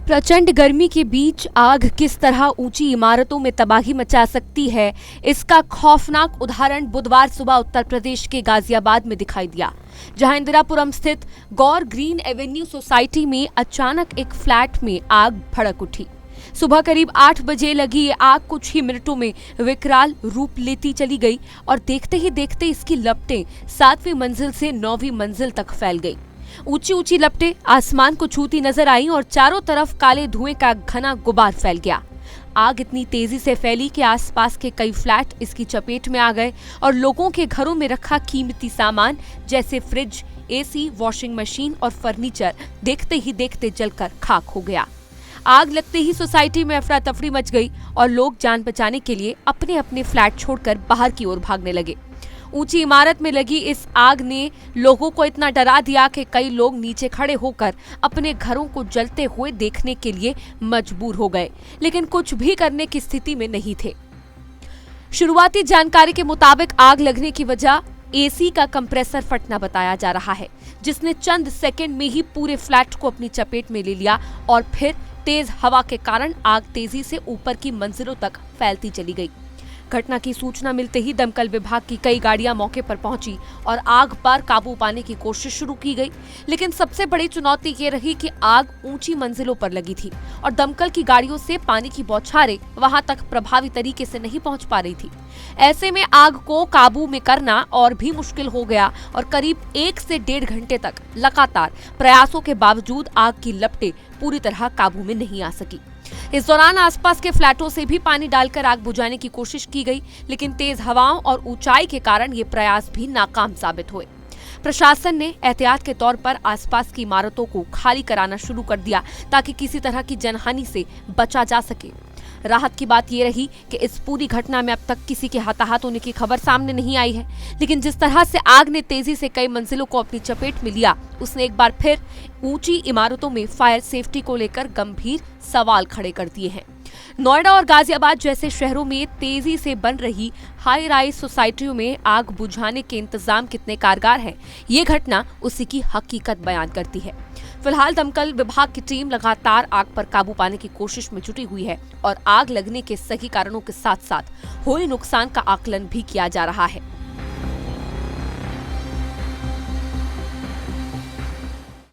प्रचंड गर्मी के बीच आग किस तरह ऊंची इमारतों में तबाही मचा सकती है, इसका खौफनाक उदाहरण बुधवार सुबह उत्तर प्रदेश के गाजियाबाद में दिखाई दिया, जहां इंदिरापुरम स्थित गौर ग्रीन एवेन्यू सोसाइटी में अचानक एक फ्लैट में आग भड़क उठी। सुबह करीब 8 बजे लगी ये आग कुछ ही मिनटों में विकराल रूप लेती चली गई और देखते ही देखते इसकी लपटें 7वीं मंजिल से 9वीं मंजिल तक फैल गई। ऊंची ऊंची लपटें आसमान को छूती नजर आई और चारों तरफ काले धुएं का घना गुबार फैल गया। आग इतनी तेजी से फैली कि आसपास के कई फ्लैट इसकी चपेट में आ गए और लोगों के घरों में रखा कीमती सामान जैसे फ्रिज, एसी, वॉशिंग मशीन और फर्नीचर देखते ही देखते जलकर खाक हो गया। आग लगते ही सोसाइटी में अफरा तफरी मच गई और लोग जान बचाने के लिए अपने अपने फ्लैट छोड़कर बाहर की ओर भागने लगे। ऊंची इमारत में लगी इस आग ने लोगों को इतना डरा दिया कि कई लोग नीचे खड़े होकर अपने घरों को जलते हुए देखने के लिए मजबूर हो गए, लेकिन कुछ भी करने की स्थिति में नहीं थे। शुरुआती जानकारी के मुताबिक आग लगने की वजह एसी का कंप्रेसर फटना बताया जा रहा है, जिसने चंद सेकंड में ही पूरे फ्लैट को अपनी चपेट में ले लिया और फिर तेज हवा के कारण आग तेजी से ऊपर की मंजिलों तक फैलती चली गई। घटना की सूचना मिलते ही दमकल विभाग की कई गाड़ियां मौके पर पहुंची और आग पर काबू पाने की कोशिश शुरू की गई, लेकिन सबसे बड़ी चुनौती ये रही कि आग ऊंची मंजिलों पर लगी थी और दमकल की गाड़ियों से पानी की बौछारें वहां तक प्रभावी तरीके से नहीं पहुंच पा रही थी। ऐसे में आग को काबू में करना और भी मुश्किल हो गया और करीब 1 से 1.5 घंटे तक लगातार प्रयासों के बावजूद आग की लपटें पूरी तरह काबू में नहीं आ सकी। इस दौरान आसपास के फ्लैटों से भी पानी डालकर आग बुझाने की कोशिश की गई, लेकिन तेज हवाओं और ऊंचाई के कारण ये प्रयास भी नाकाम साबित हुए। प्रशासन ने एहतियात के तौर पर आसपास की इमारतों को खाली कराना शुरू कर दिया ताकि किसी तरह की जनहानि से बचा जा सके। राहत की बात यह रही कि इस पूरी घटना में अब तक किसी के हताहत होने की खबर सामने नहीं आई है, लेकिन जिस तरह से आग ने तेजी से कई मंजिलों को अपनी चपेट में लिया, उसने एक बार फिर ऊंची इमारतों में फायर सेफ्टी को लेकर गंभीर सवाल खड़े कर दिए हैं। नोएडा और गाजियाबाद जैसे शहरों में तेजी से बन रही हाई राइज सोसाइटियों में आग बुझाने के इंतजाम कितने कारगर हैं, ये घटना उसी की हकीकत बयान करती है। फिलहाल दमकल विभाग की टीम लगातार आग पर काबू पाने की कोशिश में जुटी हुई है और आग लगने के सही कारणों के साथ साथ हुए नुकसान का आकलन भी किया जा रहा है।